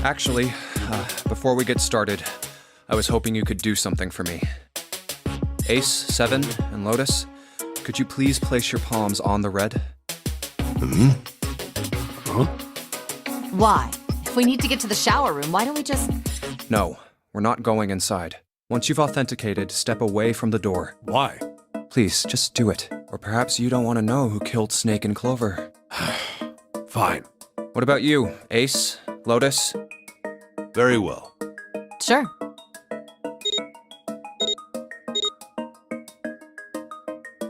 Actually, before we get started, I was hoping you could do something for me. Ace, Seven, and Lotus, could you please place your palms on the red? Huh? Why? If we need to get to the shower room, why don't we just... No, we're not going inside. Once you've authenticated, step away from the door. Why? Please, just do it. Or perhaps you don't want to know who killed Snake and Clover. Fine. What about you, Ace, Lotus? Very well. Sure.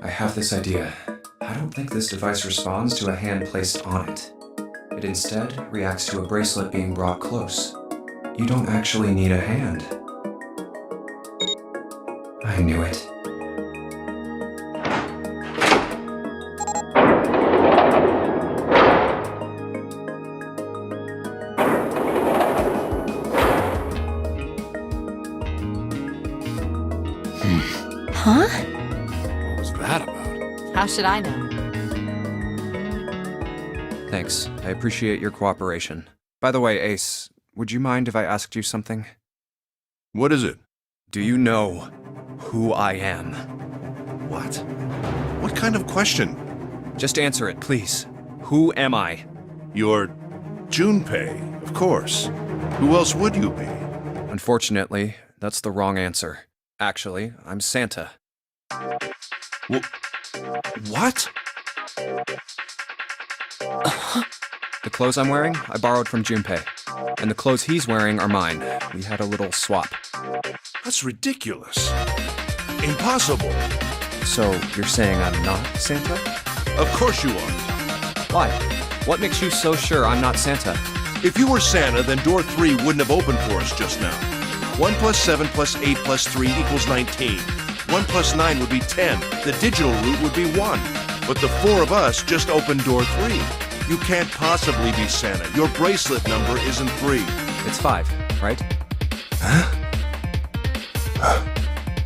I have this idea. I don't think this device responds to a hand placed on it. It instead reacts to a bracelet being brought close. You don't actually need a hand. I knew it. Huh? What was that about? How should I know? Thanks. I appreciate your cooperation. By the way, Ace, would you mind if I asked you something? What is it? Do you know who I am? What? What kind of question? Just answer it, please. Who am I? You're Junpei, of course. Who else would you be? Unfortunately, that's the wrong answer. Actually, I'm Santa. What? The clothes I'm wearing, I borrowed from Junpei. And the clothes he's wearing are mine. We had a little swap. That's ridiculous. Impossible. So, you're saying I'm not Santa? Of course you are. Why? What makes you so sure I'm not Santa? If you were Santa, then door 3 wouldn't have opened for us just now. 1 plus 7 plus 8 plus 3 equals 19. 1 plus 9 would be 10. The digital route would be 1. But the 4 of us just opened door 3. You can't possibly be Santa. Your bracelet number isn't 3. It's 5, right?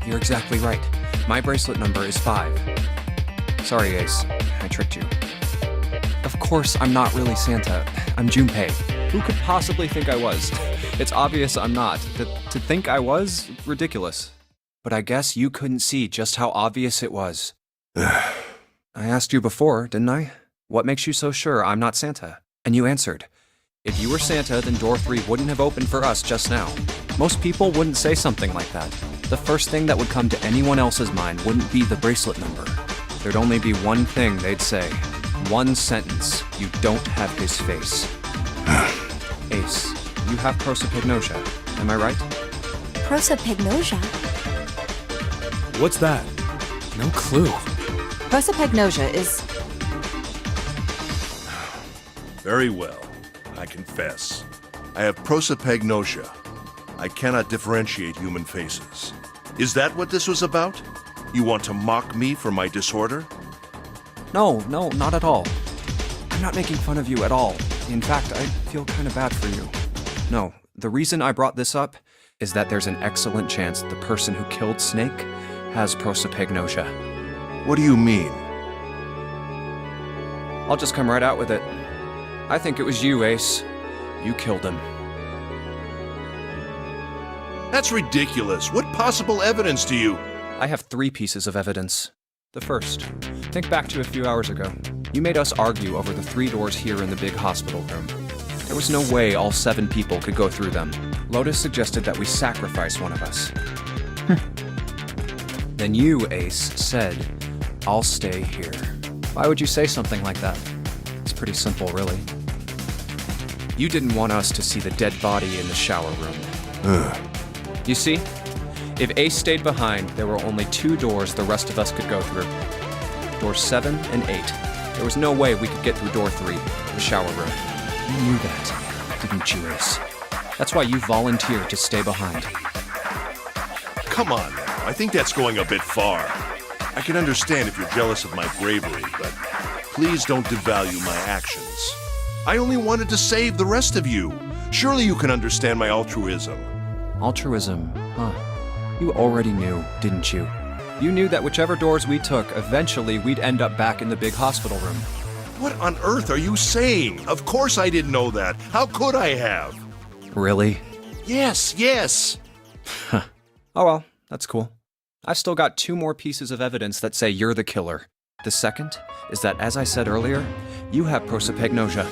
You're exactly right. My bracelet number is 5. Sorry, Ace. I tricked you. Of course, I'm not really Santa. I'm Junpei. Who could possibly think I was? It's obvious I'm not. To think I was? Ridiculous. But I guess you couldn't see just how obvious it was. I asked you before, didn't I? What makes you so sure I'm not Santa? And you answered. If you were Santa, then door 3 wouldn't have opened for us just now. Most people wouldn't say something like that. The first thing that would come to anyone else's mind wouldn't be the bracelet number. There'd only be one thing they'd say. One sentence. You don't have his face. Ace, you have prosopagnosia. Am I right? Prosopagnosia? What's that? No clue. Prosopagnosia is... Very well. I confess. I have prosopagnosia. I cannot differentiate human faces. Is that what this was about? You want to mock me for my disorder? No, not at all. I'm not making fun of you at all. In fact, I feel kind of bad for you. No, the reason I brought this up is that there's an excellent chance the person who killed Snake has prosopagnosia. What do you mean? I'll just come right out with it. I think it was you, Ace. You killed him. That's ridiculous. What possible evidence do you... I have 3 pieces of evidence. The first, think back to a few hours ago. You made us argue over the 3 doors here in the big hospital room. There was no way all 7 people could go through them. Lotus suggested that we sacrifice one of us. Then you, Ace, said, I'll stay here. Why would you say something like that? It's pretty simple, really. You didn't want us to see the dead body in the shower room. You see? If Ace stayed behind, there were only 2 doors the rest of us could go through. Doors 7 and 8. There was no way we could get through door 3, the shower room. You knew that, didn't you, Ace? That's why you volunteered to stay behind. Come on now. I think that's going a bit far. I can understand if you're jealous of my bravery, but please don't devalue my actions. I only wanted to save the rest of you. Surely you can understand my altruism. Altruism, huh? You already knew, didn't you? You knew that whichever doors we took, eventually we'd end up back in the big hospital room. What on earth are you saying? Of course I didn't know that. How could I have? Really? Yes, yes! Oh well, that's cool. I've still got 2 more pieces of evidence that say you're the killer. The second is that, as I said earlier, you have prosopagnosia.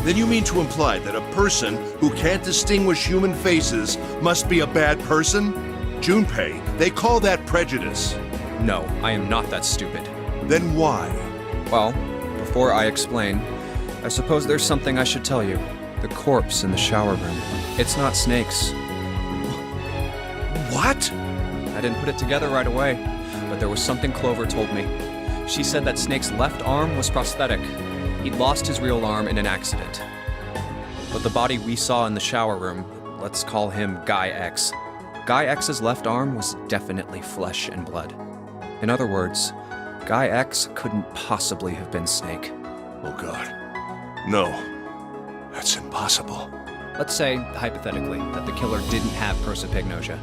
Then you mean to imply that a person who can't distinguish human faces must be a bad person? Junpei, they call that prejudice. No, I am not that stupid. Then why? Well, before I explain, I suppose there's something I should tell you. The corpse in the shower room. It's not Snake's. What? I didn't put it together right away, but there was something Clover told me. She said that Snake's left arm was prosthetic. He'd lost his real arm in an accident. But the body we saw in the shower room, let's call him Guy X. Guy X's left arm was definitely flesh and blood. In other words, Guy X couldn't possibly have been Snake. Oh God. No. That's impossible. Let's say, hypothetically, that the killer didn't have prosopagnosia.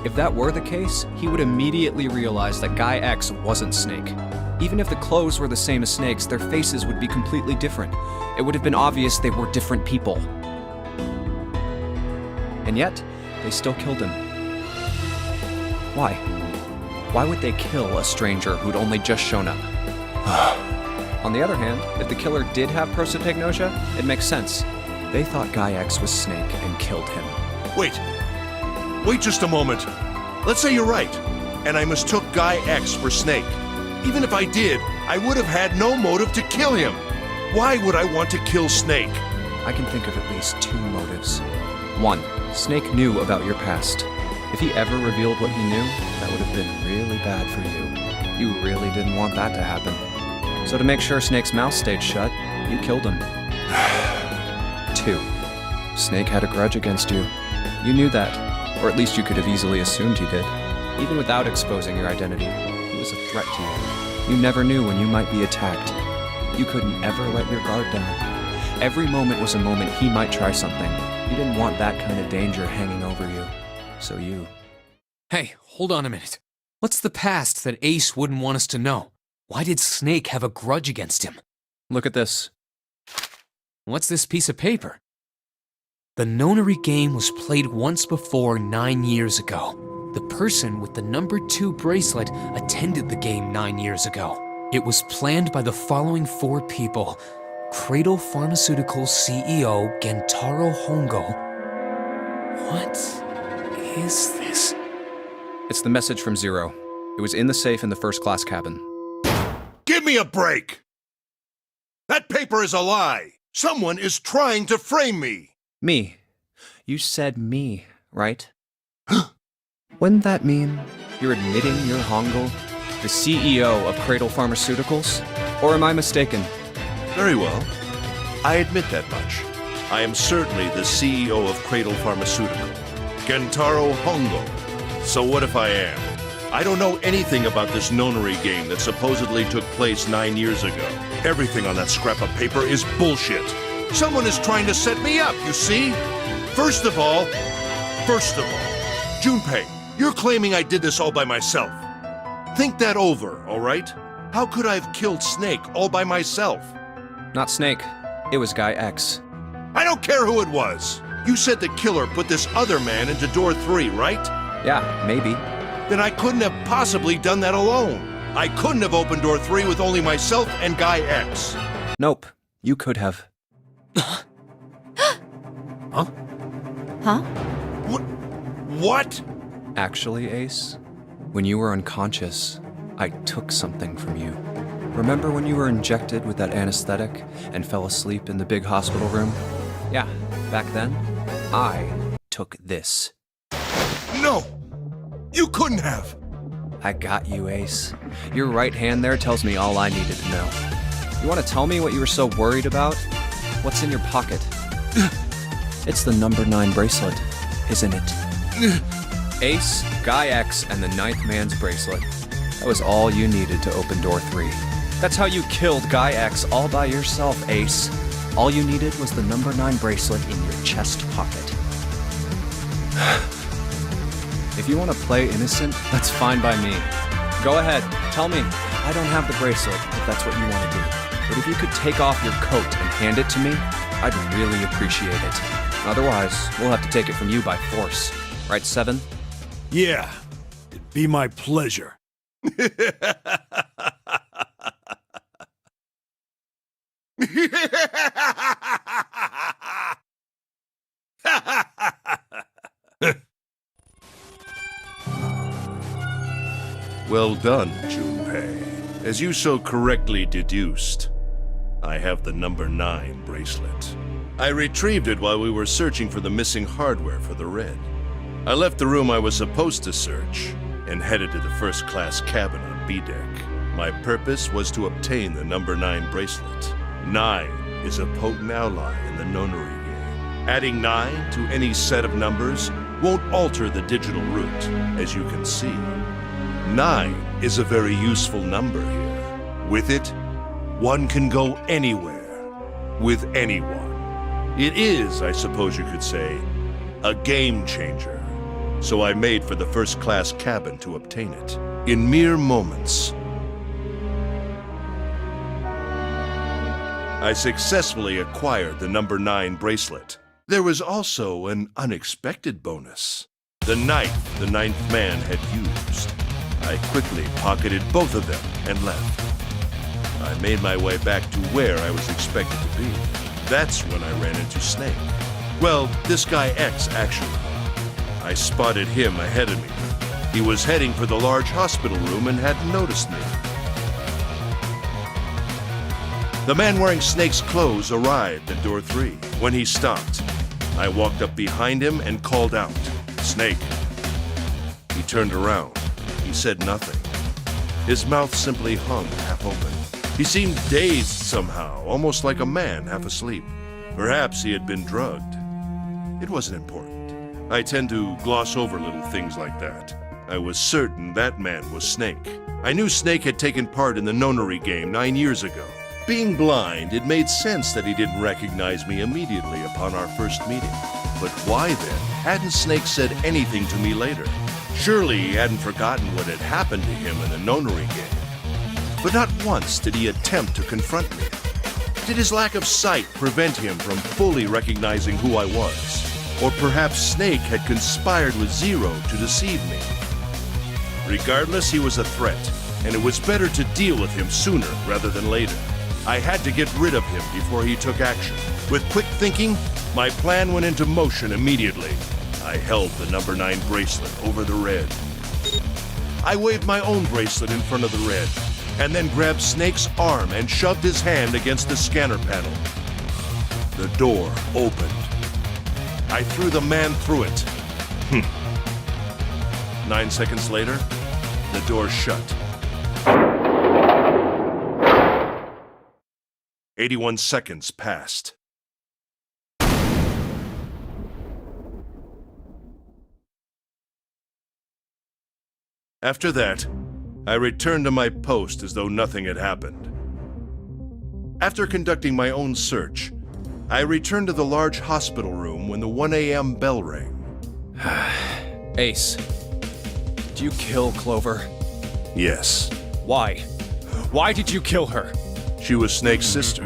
If that were the case, he would immediately realize that Guy X wasn't Snake. Even if the clothes were the same as Snake's, their faces would be completely different. It would have been obvious they were different people. And yet, they still killed him. Why? Why would they kill a stranger who'd only just shown up? On the other hand, if the killer did have prosopagnosia, it makes sense. They thought Guy X was Snake and killed him. Wait. Wait just a moment. Let's say you're right, and I mistook Guy X for Snake. Even if I did, I would have had no motive to kill him. Why would I want to kill Snake? I can think of at least 2 motives. 1, Snake knew about your past. If he ever revealed what he knew, that would have been really bad for you. You really didn't want that to happen. So to make sure Snake's mouth stayed shut, you killed him. 2, Snake had a grudge against you. You knew that, or at least you could have easily assumed he did. Even without exposing your identity, he was a threat to you. You never knew when you might be attacked. You couldn't ever let your guard down. Every moment was a moment he might try something. You didn't want that kind of danger hanging over you. So you... Hey, hold on a minute. What's the past that Ace wouldn't want us to know? Why did Snake have a grudge against him? Look at this. What's this piece of paper? The nonary game was played once before 9 years ago. The person with the number 2 bracelet attended the game 9 years ago. It was planned by the following 4 people. Cradle Pharmaceuticals CEO Gentaro Hongo. What is this? It's the message from Zero. It was in the safe in the first class cabin. Give me a break! That paper is a lie! Someone is trying to frame me! Me. You said me, right? Wouldn't that mean you're admitting you're Hongo, the CEO of Cradle Pharmaceuticals? Or am I mistaken? Very well. I admit that much. I am certainly the CEO of Cradle Pharmaceutical, Gentaro Hongo. So what if I am? I don't know anything about this nonary game that supposedly took place 9 years ago. Everything on that scrap of paper is bullshit. Someone is trying to set me up, you see? First of all, Junpei, you're claiming I did this all by myself. Think that over, all right? How could I have killed Snake all by myself? Not Snake. It was Guy X. I don't care who it was. You said the killer put this other man into door 3, right? Yeah, maybe. Then I couldn't have possibly done that alone. I couldn't have opened door 3 with only myself and Guy X. Nope. You could have. Huh? Huh? What? Actually, Ace, when you were unconscious, I took something from you. Remember when you were injected with that anesthetic and fell asleep in the big hospital room? Yeah, back then, I took this. No! You couldn't have! I got you, Ace. Your right hand there tells me all I needed to know. You want to tell me what you were so worried about? What's in your pocket? It's the number 9 bracelet, isn't it? Ace, Guy X, and the 9th man's bracelet. That was all you needed to open door 3. That's how you killed Guy X all by yourself, Ace. All you needed was the number 9 bracelet in your chest pocket. If you want to play innocent, that's fine by me. Go ahead, tell me. I don't have the bracelet, if that's what you want to do. But if you could take off your coat and hand it to me, I'd really appreciate it. Otherwise, we'll have to take it from you by force. Right, Seven? Yeah, it'd be my pleasure. Well done, Junpei. As you so correctly deduced, I have the number 9 bracelet. I retrieved it while we were searching for the missing hardware for the Red. I left the room I was supposed to search and headed to the first-class cabin on B-Deck. My purpose was to obtain the number 9 bracelet. 9 is a potent ally in the nonary game. Adding 9 to any set of numbers won't alter the digital root, as you can see. 9 is a very useful number here. With it, one can go anywhere, with anyone. It is, I suppose you could say, a game changer. So I made for the first-class cabin to obtain it. In mere moments, I successfully acquired the number 9 bracelet. There was also an unexpected bonus. The knife the 9th man had used. I quickly pocketed both of them and left. I made my way back to where I was expected to be. That's when I ran into Snake. Well, this guy X, actually. I spotted him ahead of me. He was heading for the large hospital room and hadn't noticed me. The man wearing Snake's clothes arrived at door 3. When he stopped, I walked up behind him and called out, "Snake." He turned around. He said nothing. His mouth simply hung half open. He seemed dazed somehow, almost like a man half asleep. Perhaps he had been drugged. It wasn't important. I tend to gloss over little things like that. I was certain that man was Snake. I knew Snake had taken part in the nonary game 9 years ago. Being blind, it made sense that he didn't recognize me immediately upon our first meeting. But why then hadn't Snake said anything to me later? Surely he hadn't forgotten what had happened to him in the nonary game. But not once did he attempt to confront me. Did his lack of sight prevent him from fully recognizing who I was? Or perhaps Snake had conspired with Zero to deceive me. Regardless, he was a threat, and it was better to deal with him sooner rather than later. I had to get rid of him before he took action. With quick thinking, my plan went into motion immediately. I held the number 9 bracelet over the Red. I waved my own bracelet in front of the Red, and then grabbed Snake's arm and shoved his hand against the scanner panel. The door opened. I threw the man through it. 9 seconds later, the door shut. 81 seconds passed. After that, I returned to my post as though nothing had happened. After conducting my own search, I returned to the large hospital room when the 1 a.m. bell rang. Ace, did you kill Clover? Yes, Why? Why did you kill her? she was Snake's sister.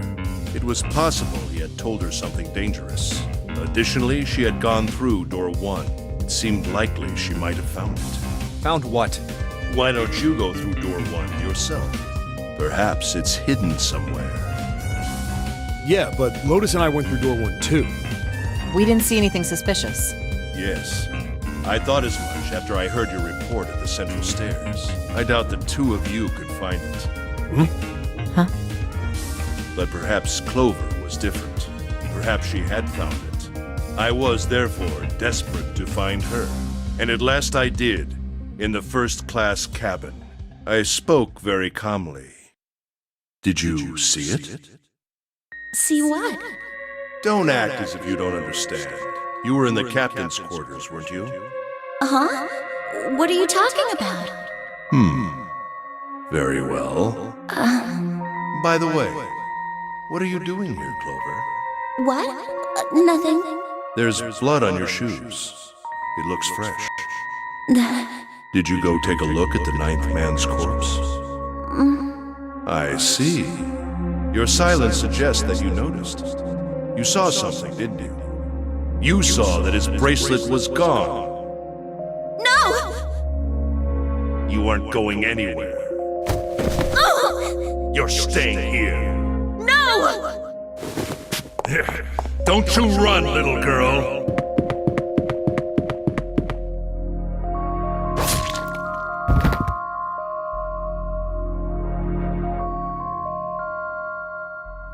It was possible he had told her something dangerous. Additionally, she had gone through door 1. It seemed likely she might have found it. Found what? Why don't you go through door 1 yourself? Perhaps it's hidden somewhere. Yeah, but Lotus and I went through door 1 too. We didn't see anything suspicious. Yes. I thought as much after I heard your report at the central stairs. I doubt the two of you could find it. Huh? But perhaps Clover was different. Perhaps she had found it. I was, therefore, desperate to find her. And at last I did, in the first-class cabin. I spoke very calmly. Did you see it? See what? Don't act as if you don't understand. You were in the captain's quarters, weren't you? Huh? What are you talking about? Very well. By the way, what are you doing here, Clover? What? Nothing. There's blood on your shoes. It looks fresh. Did you go take a look at the 9th man's corpse? I see. Your silence suggests that you noticed. You saw something, didn't you? You saw that his bracelet was gone. No! You aren't going anywhere. You're staying here. No! Don't you run, little girl.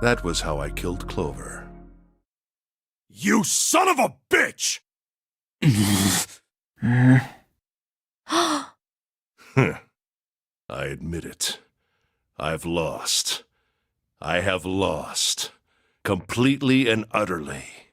That was how I killed Clover. You son of a bitch! I admit it. I've lost. I have lost. Completely and utterly.